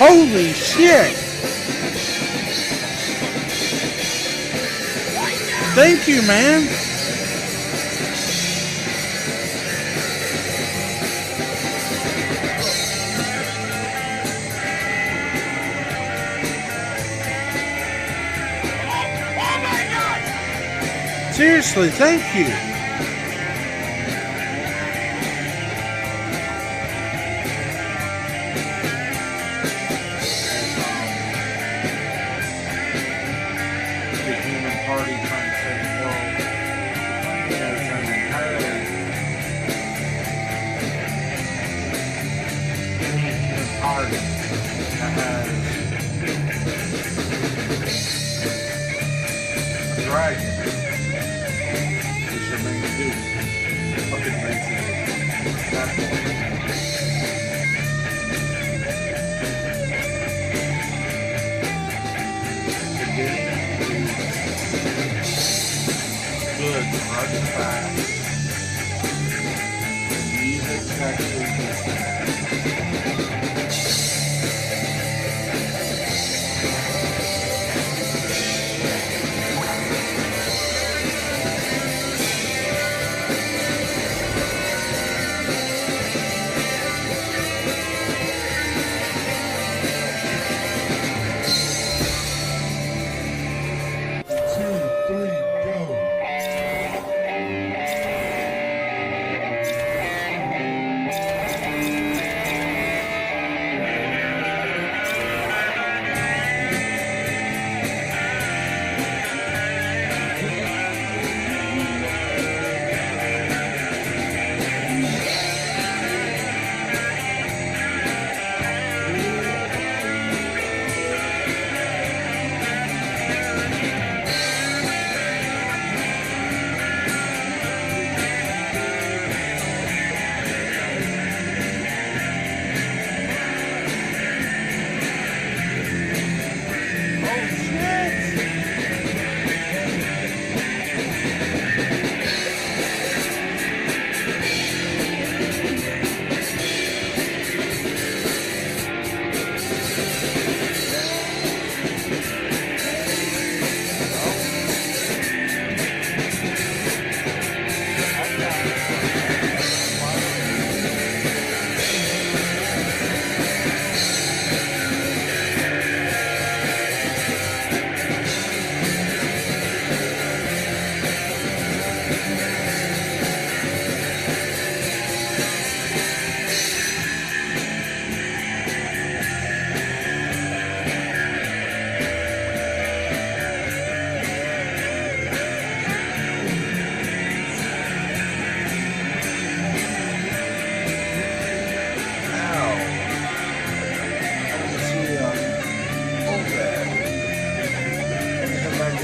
Holy shit! Thank you, man. Seriously, thank you.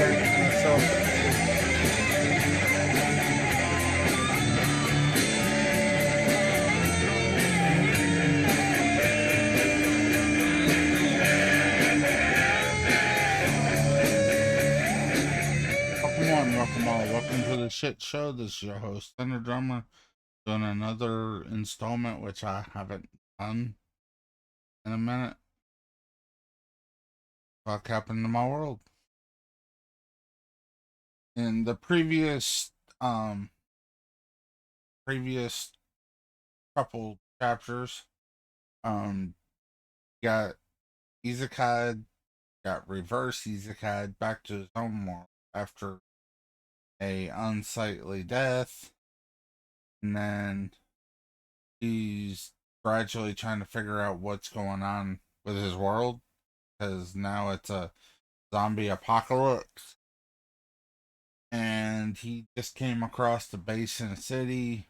So, welcome all. Welcome to the shit show. This is your host, Thunder Drummer, doing another installment, which I haven't done in a minute. Fuck happened to my world. In the previous couple chapters, um, got Isekai, got reverse Isekai back to his home world after a unsightly death, and then he's gradually trying to figure out what's going on with his world because now it's a zombie apocalypse. And he just came across the base in a city.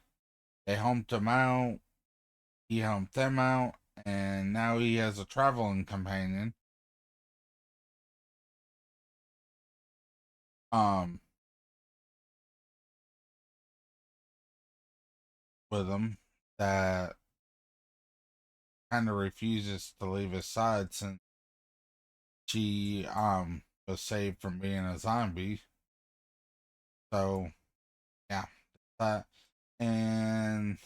They humped him out. He humped them out. And now he has a traveling companion. Um, with him that kind of refuses to leave his side since she was saved from being a zombie. So yeah, that, and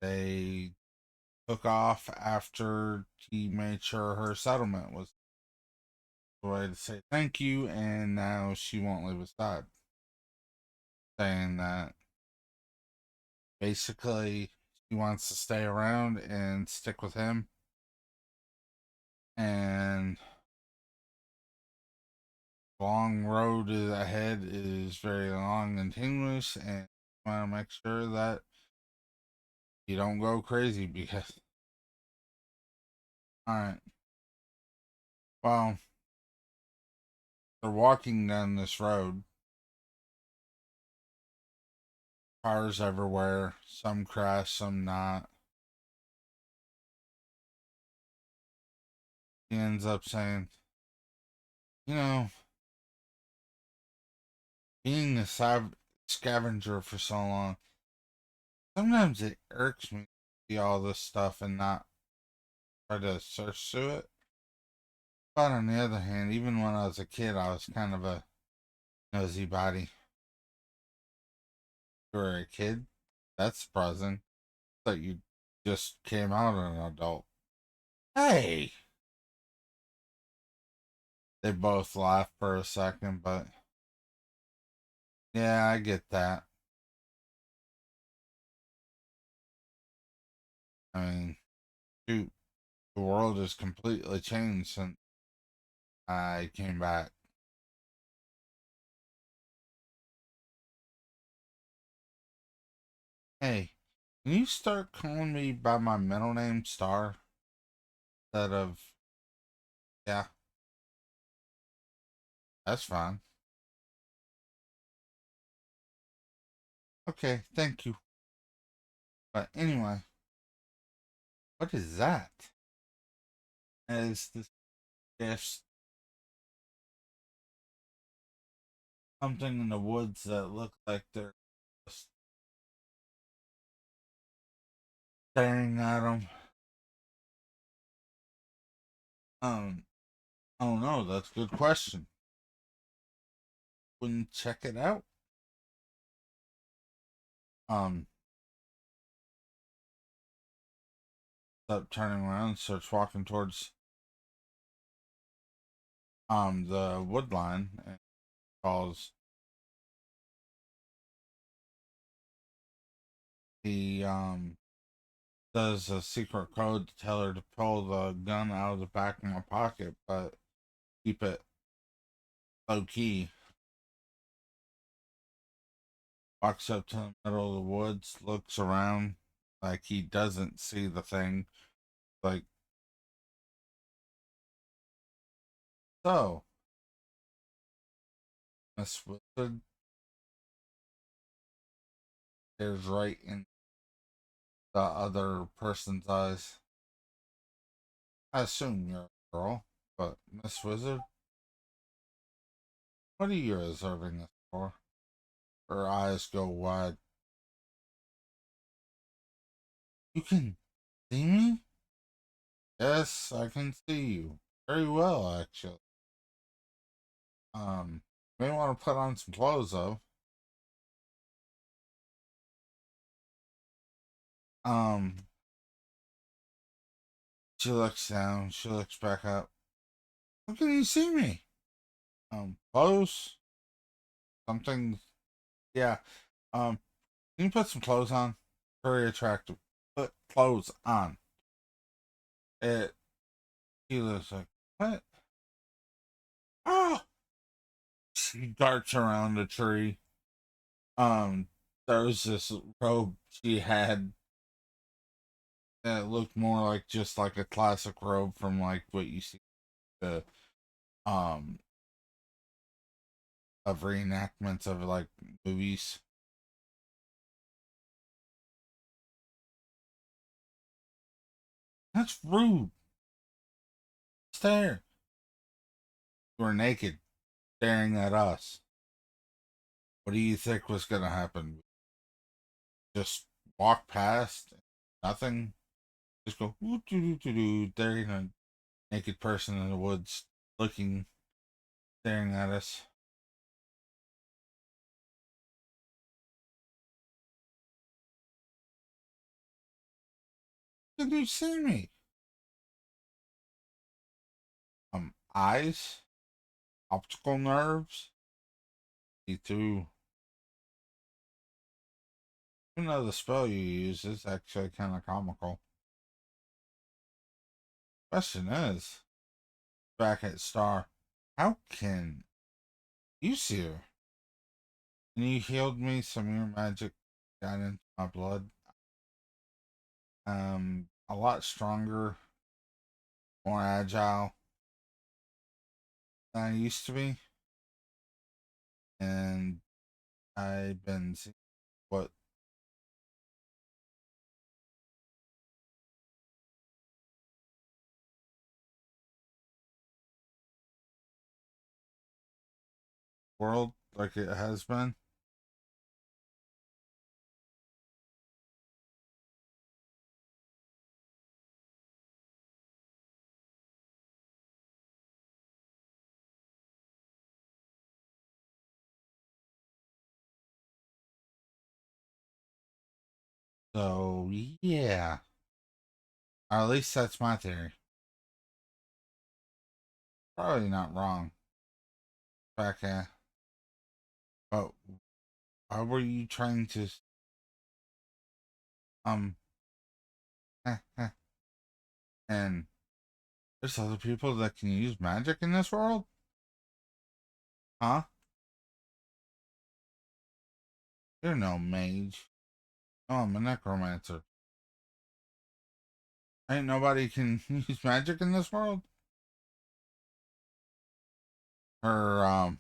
they took off after he made sure her settlement was the way to say thank you, and now she won't leave his side, saying that basically she wants to stay around and stick with him, and the long road ahead is very long and tenuous, and want to make sure that you don't go crazy because, alright, well, they're walking down this road. Cars everywhere, some crash, some not. He ends up saying, you know, being a scavenger for so long, sometimes it irks me to see all this stuff and not try to search through it. But on the other hand, even when I was a kid, I was kind of a nosy body. You were a kid? That's surprising. That you just came out an adult. Hey! They both laughed for a second, but yeah, I get that. I mean, shoot, the world has completely changed since I came back. Hey, can you start calling me by my middle name, Star? Instead of, yeah, that's fine. Okay, thank you. But anyway, what is that? Is this just something in the woods that look like they're just staring at them? Um, I don't know. That's a good question. Wouldn't check it out. Um, Up turning around, starts walking towards the wood line and calls. He does a secret code to tell her to pull the gun out of the back of my pocket, but keep it low key. Walks up to the middle of the woods, looks around like he doesn't see the thing. Like, so, Miss Wizard stares right in the other person's eyes. I assume you're a girl, but Miss Wizard, What are you reserving this for? Her eyes go wide. You can see me? Yes, I can see you. Very well, actually. May want to put on some clothes, though. Um, she looks down. She looks back up. How can you see me? Clothes? Something? Yeah. Can you put some clothes on? Very attractive. Put clothes on. It. He looks like, what? Oh! She darts around the tree. Um, there was this robe she had that looked more like just like a classic robe from like what you see the um of reenactments of like movies. That's rude. Stare. We're naked, staring at us. What do you think was gonna happen? Just walk past? Nothing? Just go ooh doo doo doo doo, there in a naked person in the woods looking, staring at us. Did you see me? Eyes? Optical nerves? You too. Even though the spell you use is actually kind of comical. Question is, back at Star, how can you see her? And you healed me some of your magic got into my blood. A lot stronger, more agile than I used to be. And I've been seeing what world like it has been. So yeah, or at least that's my theory. Probably not wrong. Back but why were you trying to um and there's other people that can use magic in this world? Huh? You're no mage. Oh, I'm a necromancer. Ain't nobody can use magic in this world? Her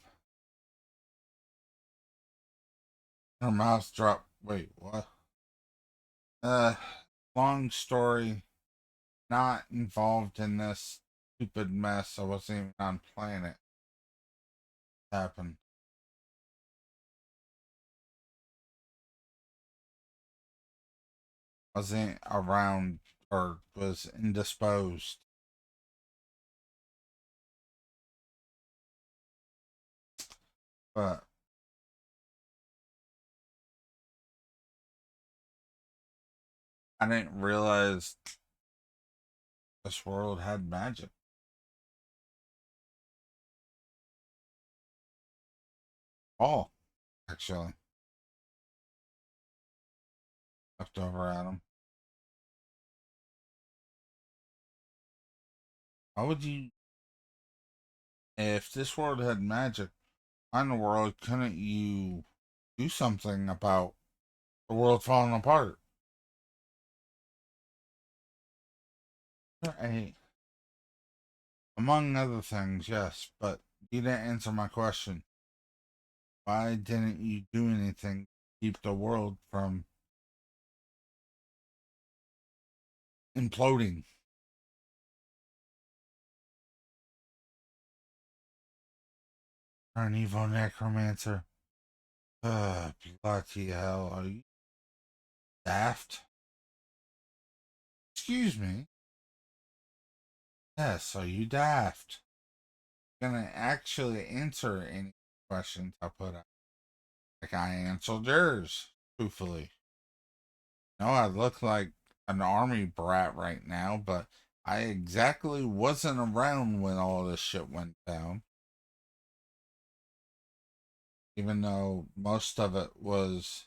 her mouth dropped. Wait, what? Uh long story. Not involved in this stupid mess. I wasn't even on planet. Happened. Wasn't around or was indisposed. But I didn't realize this world had magic. All, actually, left over at him. Why would you, if this world had magic on the world, couldn't you do something about the world falling apart? Hey, among other things, yes, but you didn't answer my question. Why didn't you do anything to keep the world from imploding? You're an evil necromancer. Bloody hell. Are you daft? Excuse me? Yes, are you daft? Gonna actually answer any questions I put out. Like I answered yours, truthfully. No, I look like an army brat right now, but I exactly wasn't around when all this shit went down. Even though most of it was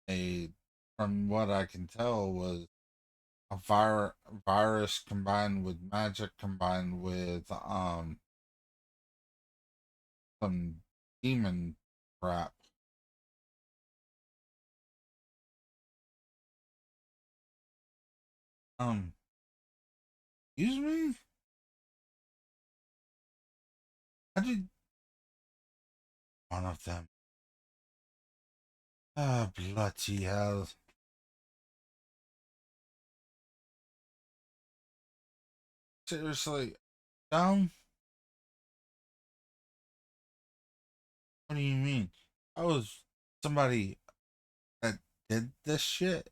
a, from what I can tell, was a virus combined with magic combined with some demon crap. Um, excuse me? How did one of them? Ah, bloody hell. Seriously, dumb? What do you mean? I was somebody that did this shit.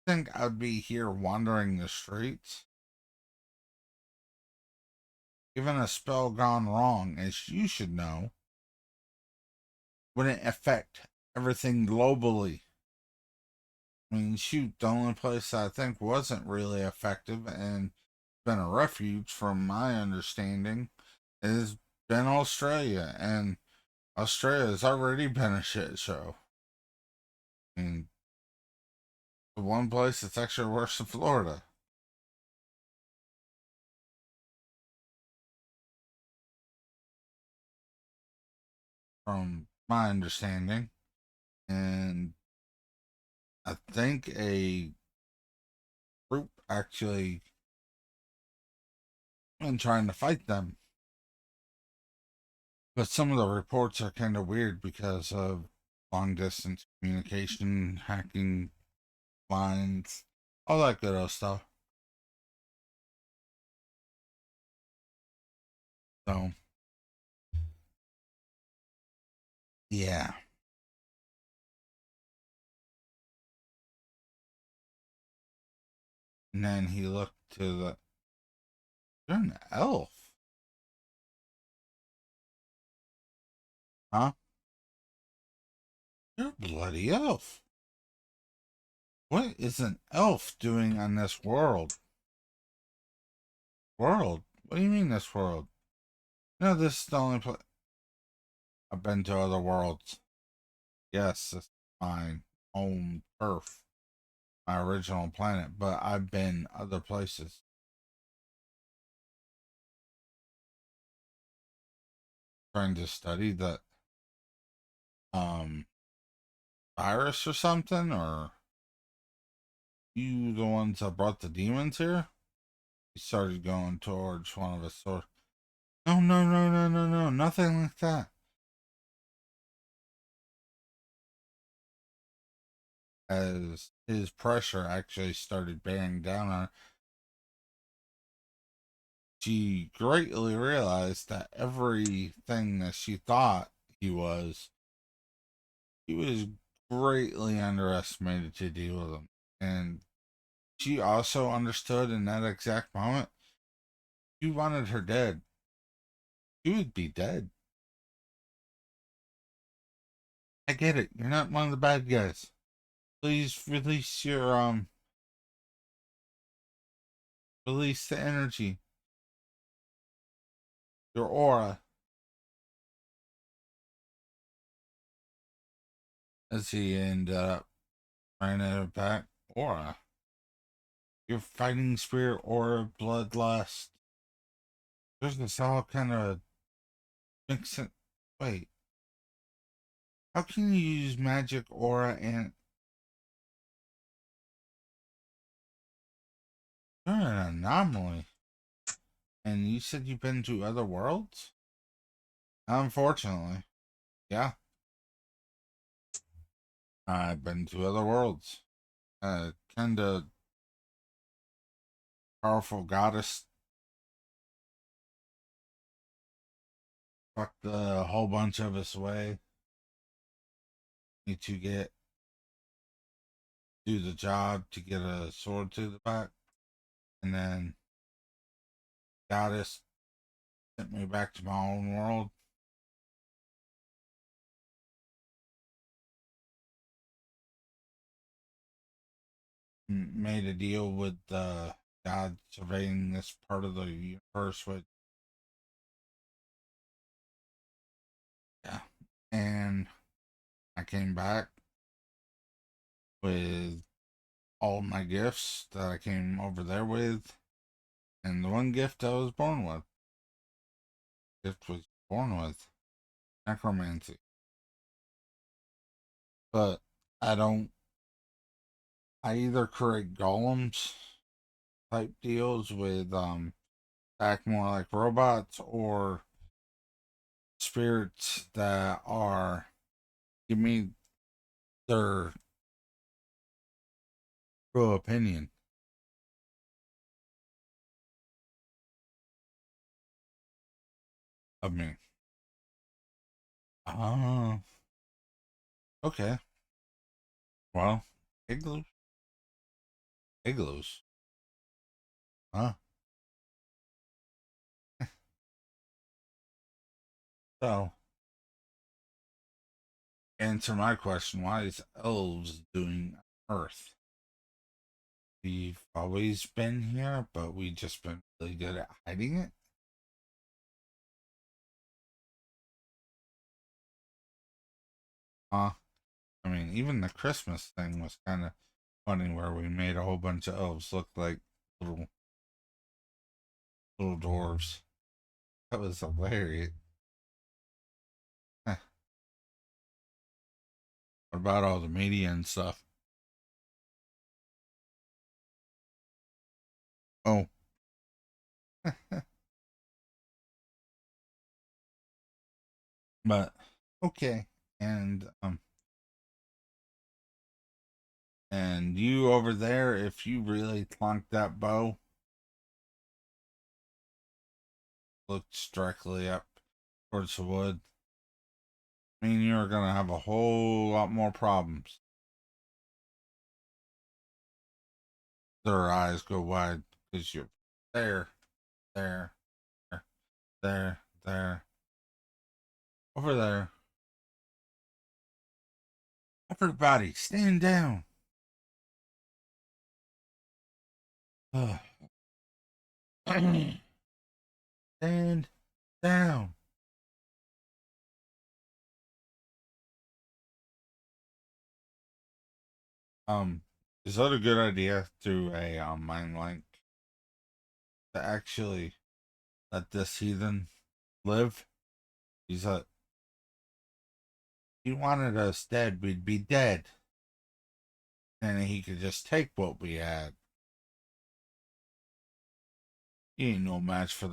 Think I'd be here wandering the streets? Even a spell gone wrong, as you should know, wouldn't affect everything globally. I mean, shoot, the only place I think wasn't really effective and been a refuge, from my understanding, has been Australia, and Australia has already been a shit show. I mean, the one place that's actually worse than Florida, from my understanding. And I think a group actually been trying to fight them. But some of the reports are kind of weird because of long distance communication, hacking lines, all that good old stuff. So, yeah. And then he looked to the. You're an elf, huh? You're a bloody elf. What is an elf doing on this world? World? What do you mean this world? No, this is the only place. I've been to other worlds. Yes, this is my home Earth, my original planet, but I've been other places trying to study the um virus or something, or you the ones that brought the demons here? He started going towards one of his swords. No, no, no, no, no, no, nothing like that. As his pressure actually started bearing down on her, she greatly realized that everything that she thought he was greatly underestimated to deal with him. And she also understood in that exact moment, you wanted her dead. She would be dead. I get it. You're not one of the bad guys. Please release the energy, your aura. As he ended up trying to back aura. Your fighting spirit, aura, bloodlust. There's this all kind of mixing. Wait, how can you use magic, aura, and you're an anomaly? And you said you've been to other worlds? Unfortunately, yeah, I've been to other worlds. Kind of powerful goddess fucked a whole bunch of us away. Need to do the job to get a sword to the back, and then goddess sent me back to my own world. Made a deal with God surveying this part of the universe with, yeah. And I came back with all my gifts that I came over there with, and the one gift I was born with. Gift was born with necromancy. But I don't. I either create golems type deals with act more like robots, or spirits that are give me their true opinion of me. Oh, okay. Well, igloos, igloos, huh? So, answer my question: why is elves doing Earth? We've always been here, but we just been really good at hiding it. Huh? I mean, even the Christmas thing was kind of funny, where we made a whole bunch of elves look like little little dwarves. That was hilarious. What about all the media and stuff? Oh, but okay. And and you over there, if you really clunked that bow, looked directly up towards the wood, I mean, you're gonna have a whole lot more problems. Their eyes go wide because you're there, there, there, there, over there. Everybody, stand down. Stand down. Is that a good idea through a mind link to actually let this heathen live? He's a. He wanted us dead, we'd be dead, and he could just take what we had. He ain't no match for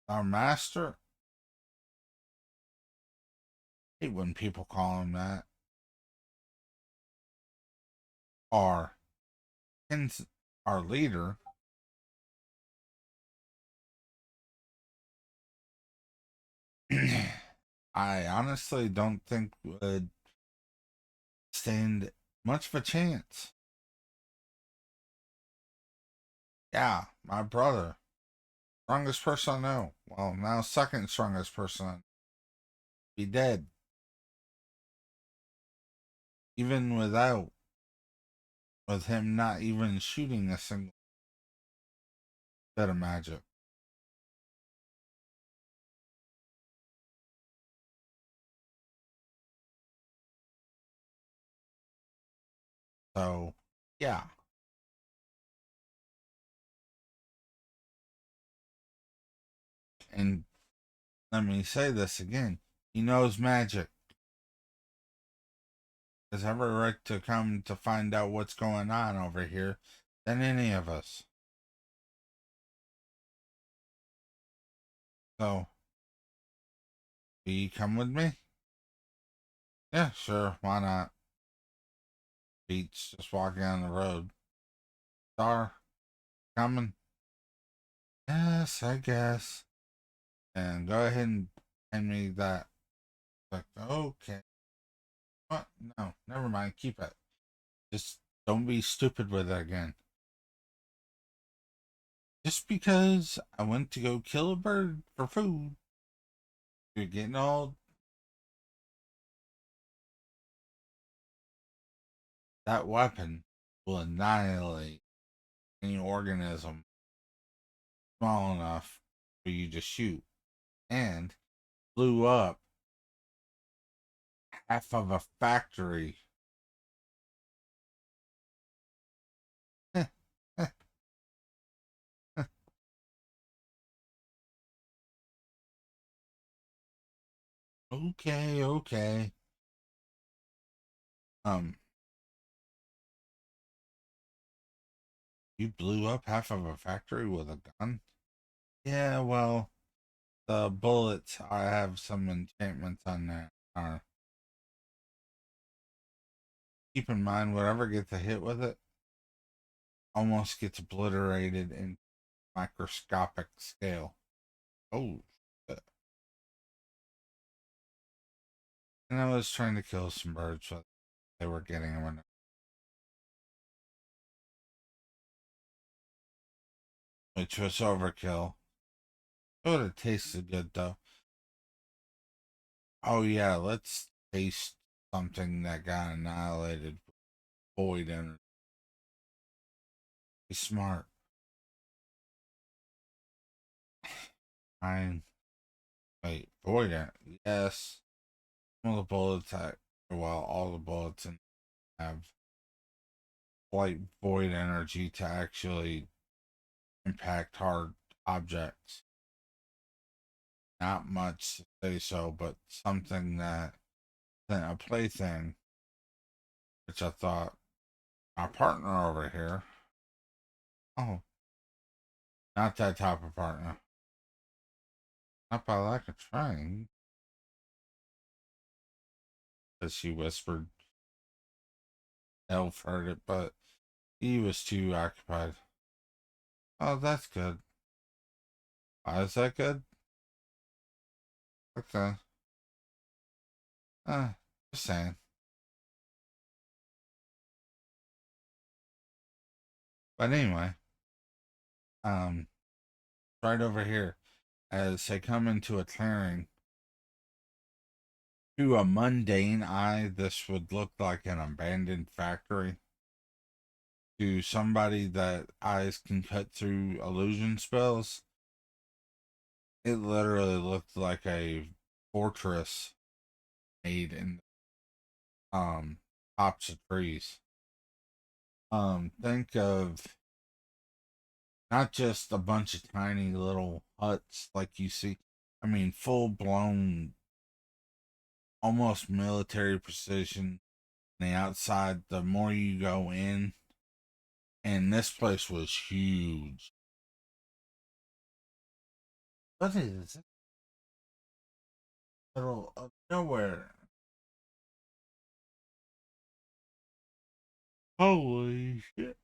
our master. I hate when people call him that. Our our leader. I honestly don't think would stand much of a chance. Yeah, my brother, strongest person I know. Well, now second strongest person. Be dead, even with him not even shooting a single bit of magic. So, yeah. And let me say this again. He knows magic. Has every right to come to find out what's going on over here than any of us. So, will you come with me? Yeah, sure. Why not? Beach, just walking on the road. Star, coming? I guess. And go ahead and hand me that. Like, okay. What? No, never mind. Keep it. Just don't be stupid with it again. Just because I went to go kill a bird for food, you're getting all that weapon will annihilate any organism small enough for you to shoot and blew up half of a factory. Okay, okay. Um, you blew up half of a factory with a gun? Yeah, well, the bullets, I have some enchantments on there. Keep in mind, whatever gets a hit with it almost gets obliterated in microscopic scale. Oh, shit. And I was trying to kill some birds, but they were getting them, which was overkill. It would have tasted good, though. Oh, yeah, let's taste something that got annihilated. Void energy. Be smart. Fine. Wait, void energy. Yes. Some of the bullets, well, all the bullets have slight void energy to actually impact hard objects. Not much to say so, but something that isn't a plaything, which I thought my partner over here. Oh, not that type of partner. Not by lack of trying, as she whispered. Elf heard it, but he was too occupied. Oh, that's good. Why is that good? Okay. Uh, just saying. But anyway, um, right over here, as they come into a clearing, to a mundane eye, this would look like an abandoned factory. To somebody that eyes can cut through illusion spells, it literally looked like a fortress made in tops of trees. Think of not just a bunch of tiny little huts like you see. I mean, full blown, almost military precision. On the outside, the more you go in, and this place was huge. What is it? Middle of nowhere. Holy shit.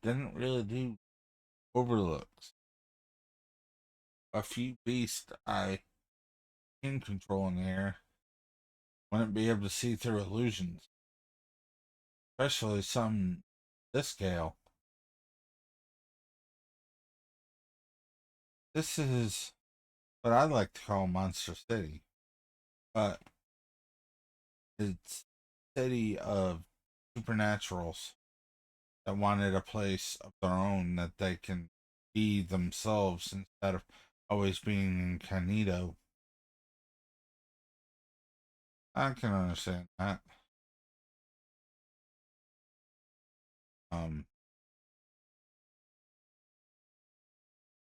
Didn't really do overlooks. A few beasts I can control in the air wouldn't be able to see through illusions, especially some this scale. This is what I like to call Monster City, but it's a city of supernaturals that wanted a place of their own that they can be themselves instead of always being incognito. I can understand that. Um,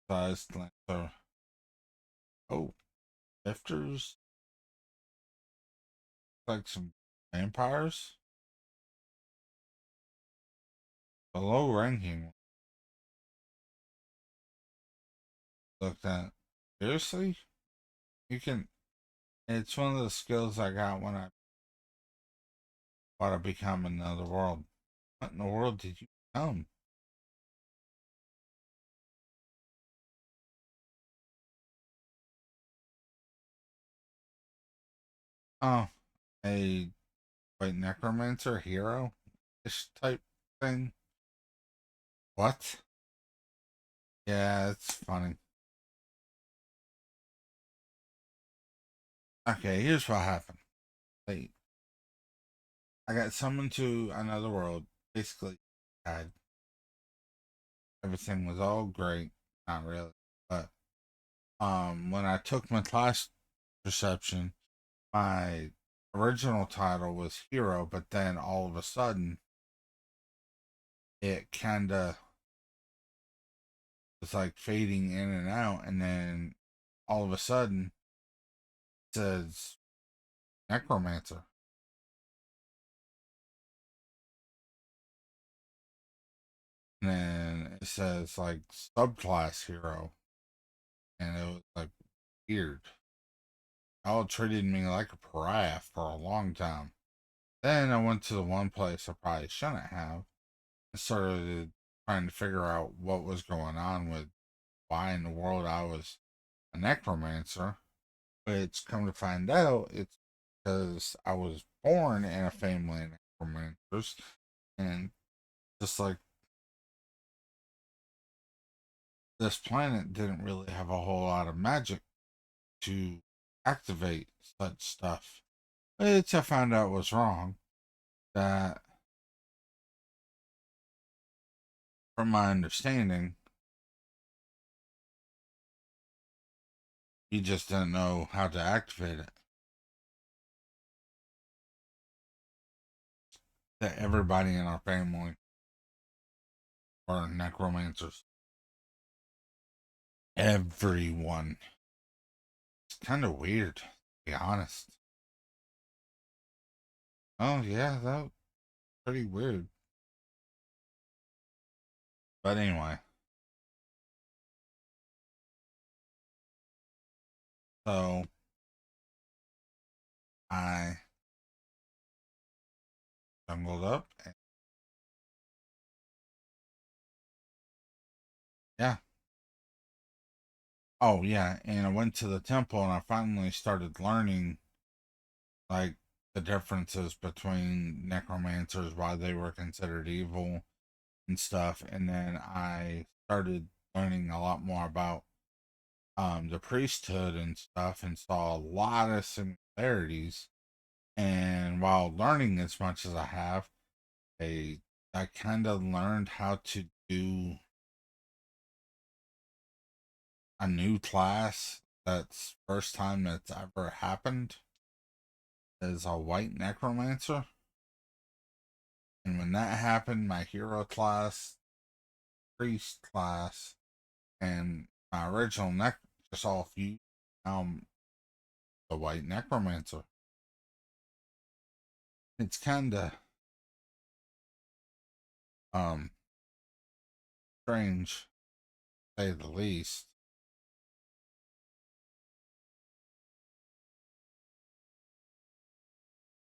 Size Lancer. Oh, lifters like some vampires. The low ranking looked at. Seriously? You can. It's one of the skills I got when I want to become another world. What in the world did you become? Oh, a white necromancer hero ish type thing. What? Yeah, it's funny. Okay, here's what happened. Like, I got summoned to another world. Basically, had everything was all great. Not really, but when I took my class perception, my original title was hero, but then all of a sudden it kind of was like fading in and out, and then all of a sudden it says necromancer, and then it says like subclass hero, and it was like weird. Y'all treated me like a pariah for a long time. Then I went to the one place I probably shouldn't have and started trying to figure out what was going on with why in the world I was a necromancer. Which, come to find out, it's because I was born in a family of necromancers, and just like this planet didn't really have a whole lot of magic to activate such stuff. Which I found out was wrong. That, from my understanding, he just didn't know how to activate it. That everybody in our family are necromancers. Everyone. It's kind of weird, to be honest. Oh, yeah, that was pretty weird. But anyway, so I jungled up. And, yeah. Oh, yeah. And I went to the temple and I finally started learning, like, the differences between necromancers, why they were considered evil and stuff. And then I started learning a lot more about the priesthood and stuff and saw a lot of similarities. And while learning as much as I have, I, I kind of learned how to do a new class that's first time that's ever happened is a white necromancer. And when that happened, my hero class, priest class, and my original neck just all fused. The white necromancer. It's kind of um strange, to say the least.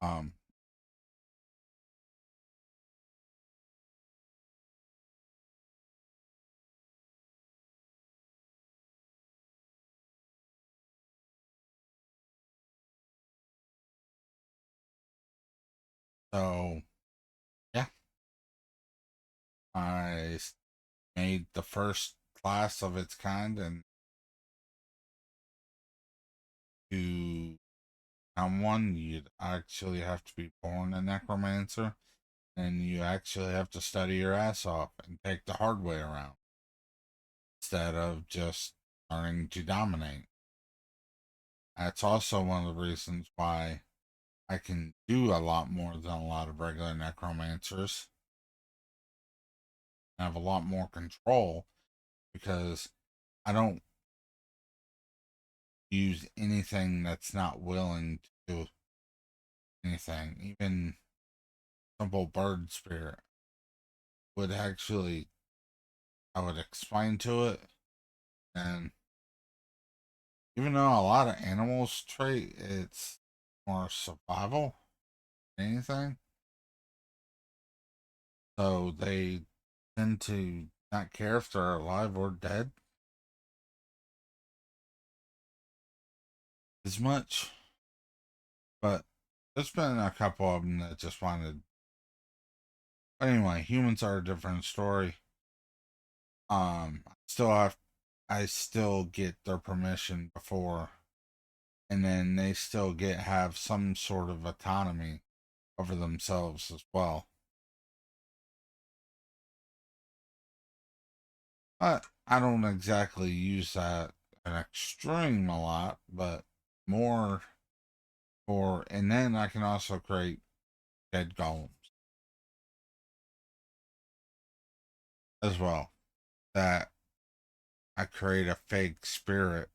Um, so yeah, I made the first class of its kind, and to become one, you'd actually have to be born a necromancer, and you actually have to study your ass off and take the hard way around instead of just learning to dominate. That's also one of the reasons why I can do a lot more than a lot of regular necromancers. I have a lot more control because I don't use anything that's not willing to do anything. Even simple bird spirit would actually, I would explain to it, and even though a lot of animals trait, it's more survival than anything. So they tend to not care if they're alive or dead as much. But there's been a couple of them that just wanted. But anyway, humans are a different story. Still have, I still get their permission before, and then they still have some sort of autonomy over themselves as well. But I don't exactly use that an extreme a lot, but more for, and then I can also create dead golems as well. That I create a fake spirit.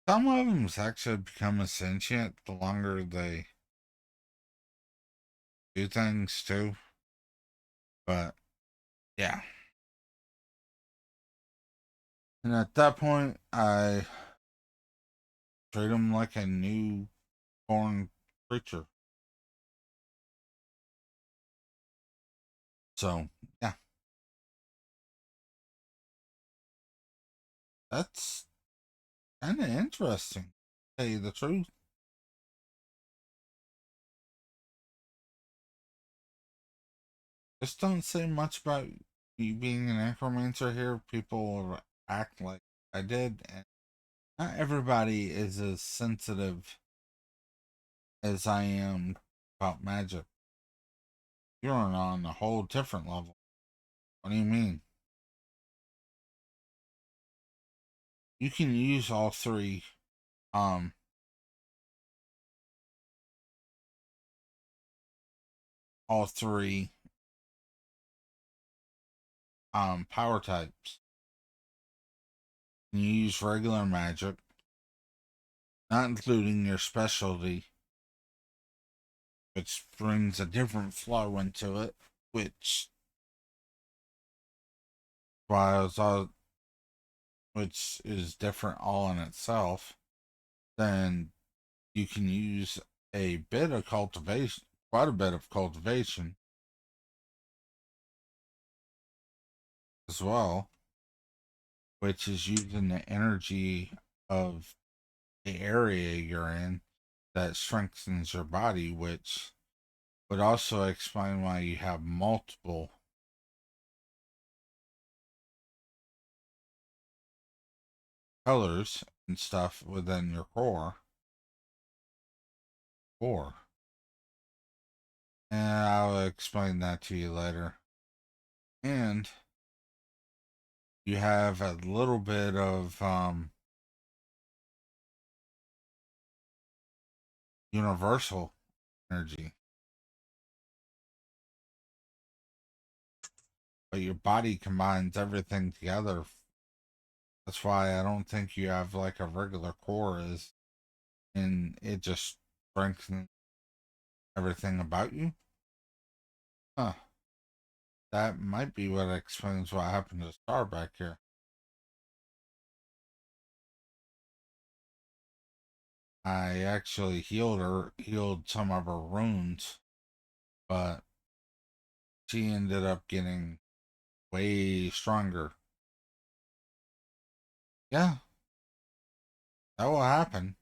Some of them actually become sentient the longer they do things too. But yeah. And at that point, I treat them like a new born creature. So yeah, that's kind of interesting. To tell you the truth. Just don't say much about you being an necromancer here. People act like I did, and not everybody is as sensitive as I am about magic. You're on a whole different level. What do you mean? You can use um, all three power types. You use regular magic, not including your specialty, which brings a different flow into it, which while all, which is different all in itself. Then you can use a bit of cultivation, quite a bit of cultivation as well, which is using the energy of the area you're in that strengthens your body, which would also explain why you have multiple colors and stuff within your core. And I'll explain that to you later. And you have a little bit of universal energy, but your body combines everything together. That's why I don't think you have like a regular core is, and it just strengthens everything about you. Huh. That might be what explains what happened to Star back here. I actually healed some of her wounds, but she ended up getting way stronger. Yeah, that will happen.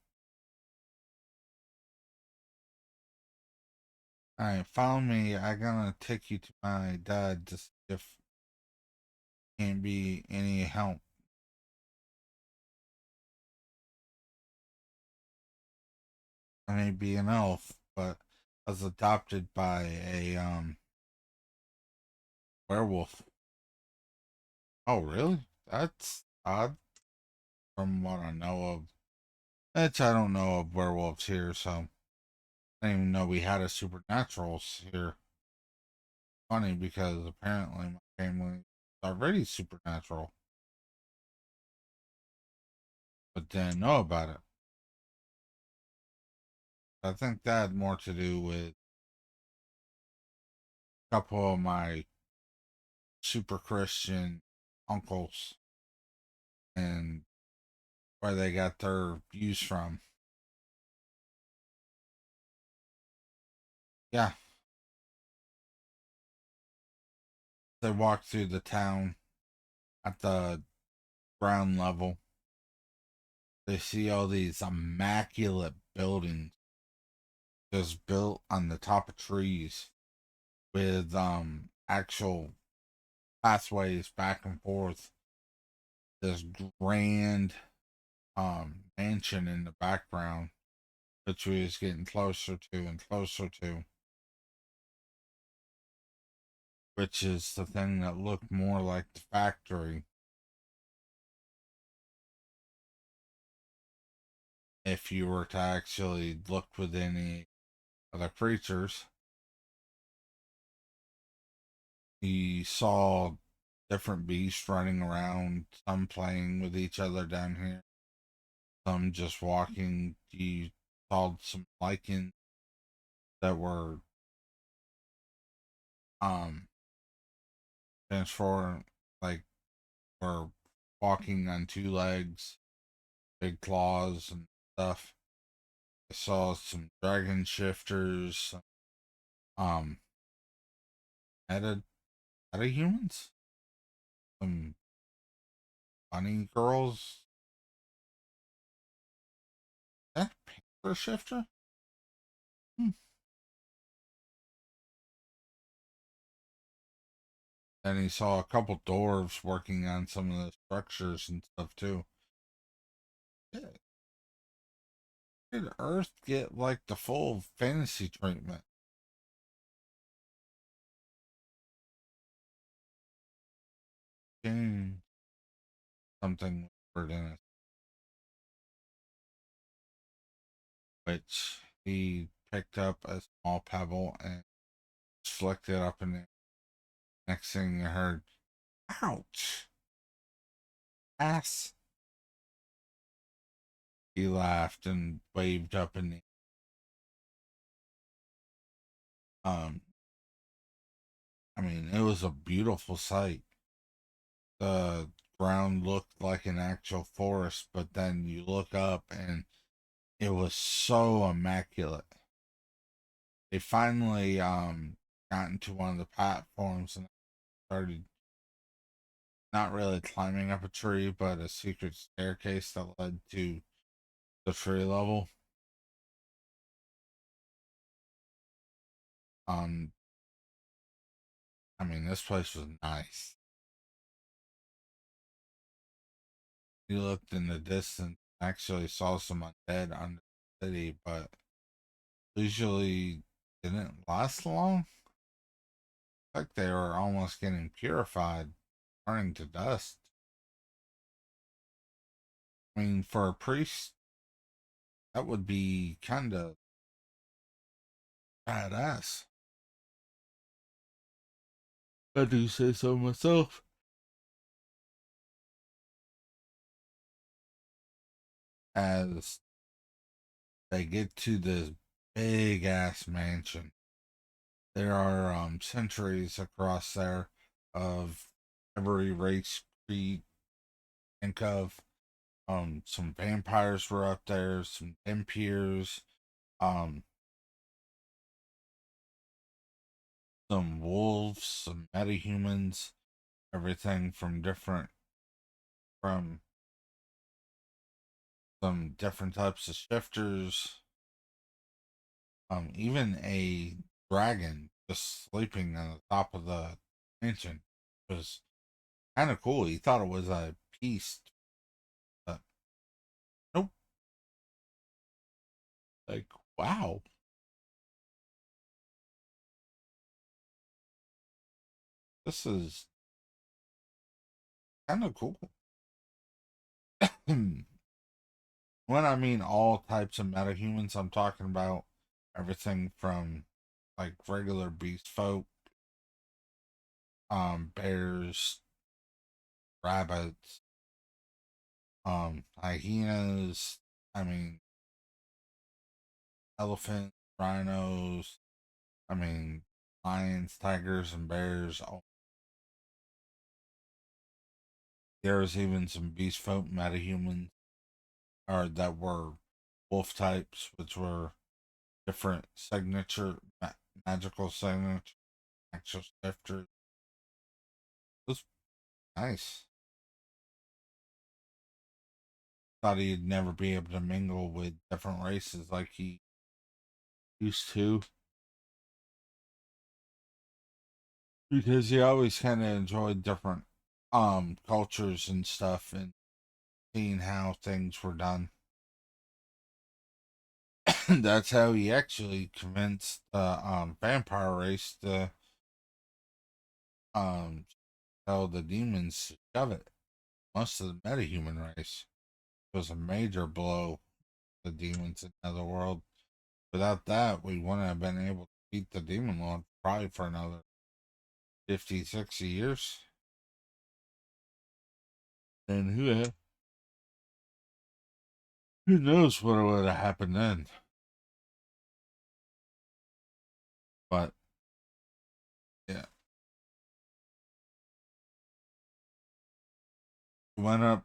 Alright, follow me. I'm gonna take you to my dad to see if can't be any help. I may be an elf, but I was adopted by a werewolf. Oh, really? That's odd from what I know of. Which I don't know of werewolves here, so I didn't even know we had a supernaturals here. Funny because apparently my family is already supernatural, but didn't know about it. I think that had more to do with a couple of my super Christian uncles and where they got their views from. Yeah, They walk through the town at the ground level. They see all these immaculate buildings just built on the top of trees with actual pathways back and forth. This grand mansion in the background, which we was getting closer to and closer to, which is the thing that looked more like the factory. If you were to actually look with any other creatures, you saw different beasts running around, some playing with each other down here, some just walking. You saw some lichens that were um transformed, like were walking on two legs, big claws and stuff. I saw some dragon shifters, um meta meta humans, some bunny girls. That panther shifter? Hmm. And he saw a couple dwarves working on some of the structures and stuff too. Yeah. Did Earth get like the full fantasy treatment? King something word in it, which he picked up a small pebble and flicked it up in the next thing you heard, ouch, ass. He laughed and waved up in the um I mean, it was a beautiful sight. The ground looked like an actual forest, but then you look up and it was so immaculate. They finally got into one of the platforms and started not really climbing up a tree, but a secret staircase that led to the tree level. Um, I mean, this place was nice. You looked in the distance, actually saw some undead under the city, but usually didn't last long. Like they were almost getting purified, turning to dust. I mean, for a priest, that would be kind of badass. I do say so myself. As they get to this big ass mansion, there are centuries across there of every race, creed, think of. Some vampires were up there, some impiers, um, some wolves, some metahumans, everything from from some different types of shifters, even a dragon just sleeping on the top of the mansion was kind of cool. He thought it was a piece, but nope. Like, wow, this is kind of cool. When I mean all types of metahumans, I'm talking about everything from like regular beast folk, bears, rabbits, hyenas. I mean, elephants, rhinos. I mean, lions, tigers, and bears. Oh, there's even some beast folk metahumans, or that were wolf types, which were different magical signature, actual shifters. was nice. Thought he'd never be able to mingle with different races like he used to, because he always kind of enjoyed different cultures and stuff and seeing how things were done. That's how he actually convinced the vampire race to um tell the demons to shove it. Most of the metahuman race was a major blow to the demons in the other world. Without that, we wouldn't have been able to beat the demon lord probably for another 50, 60 years. And who knows what would have happened then? But yeah, went up.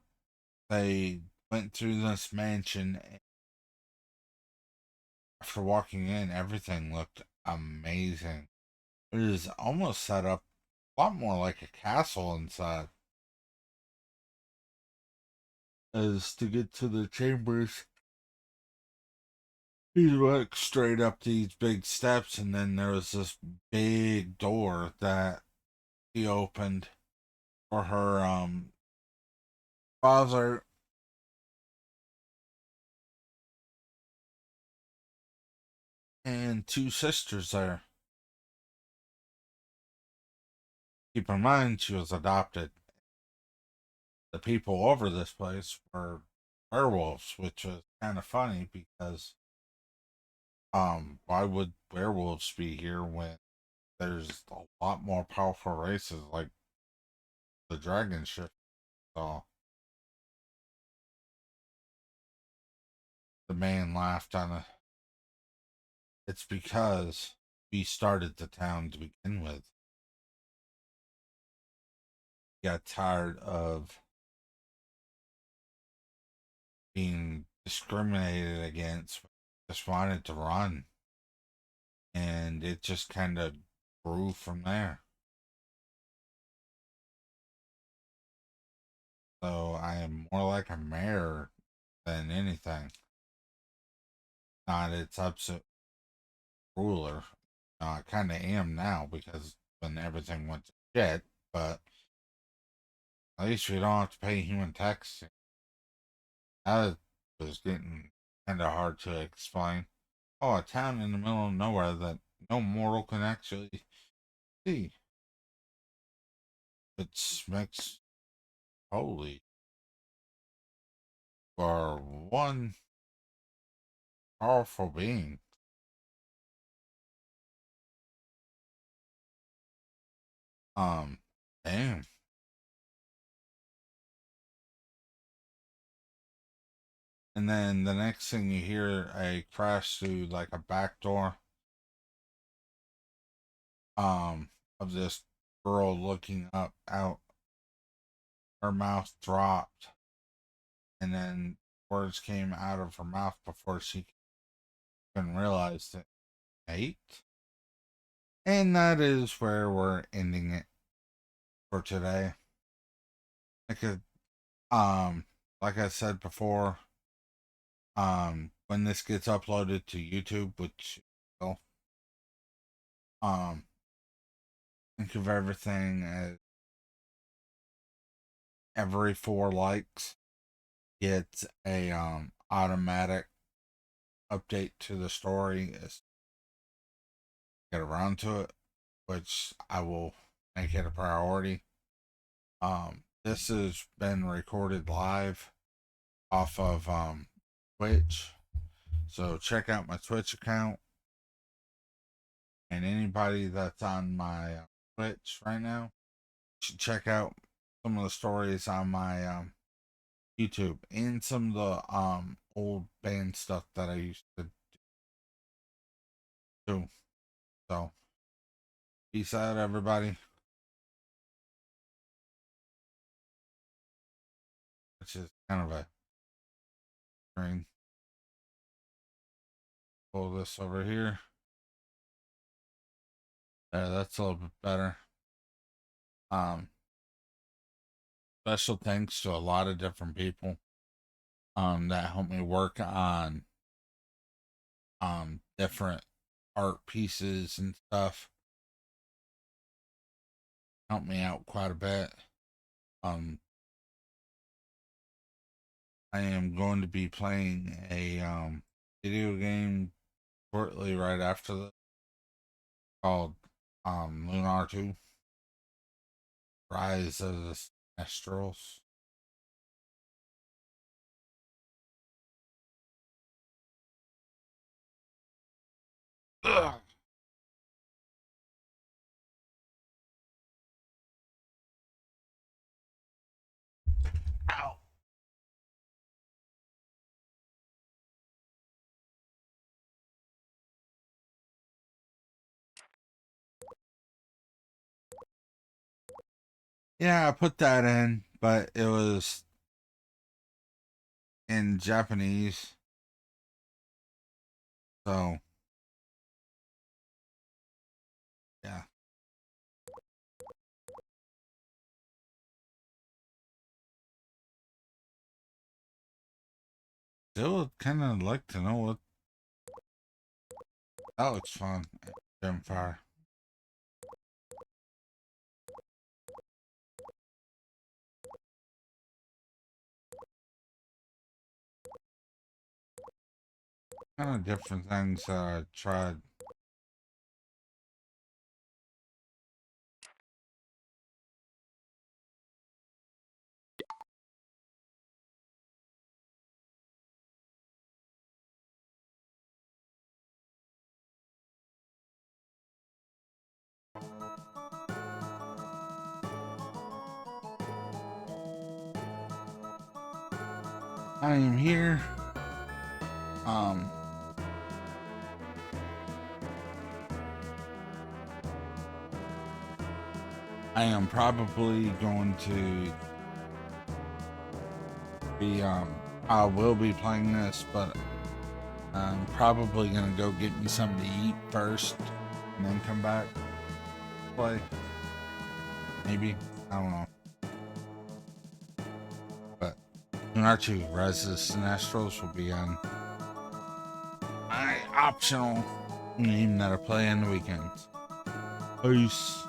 They went through this mansion. And after walking in, everything looked amazing. It is almost set up a lot more like a castle inside. As to get to the chambers, he walked straight up these big steps, and then there was this big door that he opened for her father and two sisters there. Keep in mind, she was adopted. The people over this place were werewolves, which was kind of funny because why would werewolves be here when there's a lot more powerful races like the dragon ship? So the man laughed on it. It's because we started the town to begin with. Got tired of being discriminated against, just wanted to run. And it just kind of grew from there. So I am more like a mayor than anything, not its absolute ruler. I kind of am now because when everything went to shit, but at least we don't have to pay human tax. That was getting kind of hard to explain. Oh, a town in the middle of nowhere that no mortal can actually see. It makes holy for one powerful being. Um, damn. And then the next thing you hear a crash through like a back door of this girl looking up out. Her mouth dropped, and then words came out of her mouth before she even realized it. Eight? And that is where we're ending it for today. I could like I said before, when this gets uploaded to YouTube, which will, um think of everything as every 4 likes gets a automatic update to the story as get around to it, which I will make it a priority. This has been recorded live off of Twitch, so check out my Twitch account, and anybody that's on my Twitch right now should check out some of the stories on my YouTube and some of the old band stuff that I used to do. So peace out, everybody. Which is kind of a screen. Pull this over here. There, that's a little bit better. Um, special thanks to a lot of different people that helped me work on different art pieces and stuff. Helped me out quite a bit. Um, I am going to be playing a video game shortly right after this called Lunar 2 Rise of the Astrals. Ugh. Ow. Yeah, I put that in, but it was in Japanese. So, yeah. Still would kind of like to know what. That looks fun. Gemfire. Kind of different things I tried. I am here. Um, I am probably going to be I will be playing this, but I'm probably gonna go get me something to eat first and then come back play. Maybe. I don't know. But Lunar 2 Rise of the Sinastrals will be on my optional game that I play on the weekends. Peace.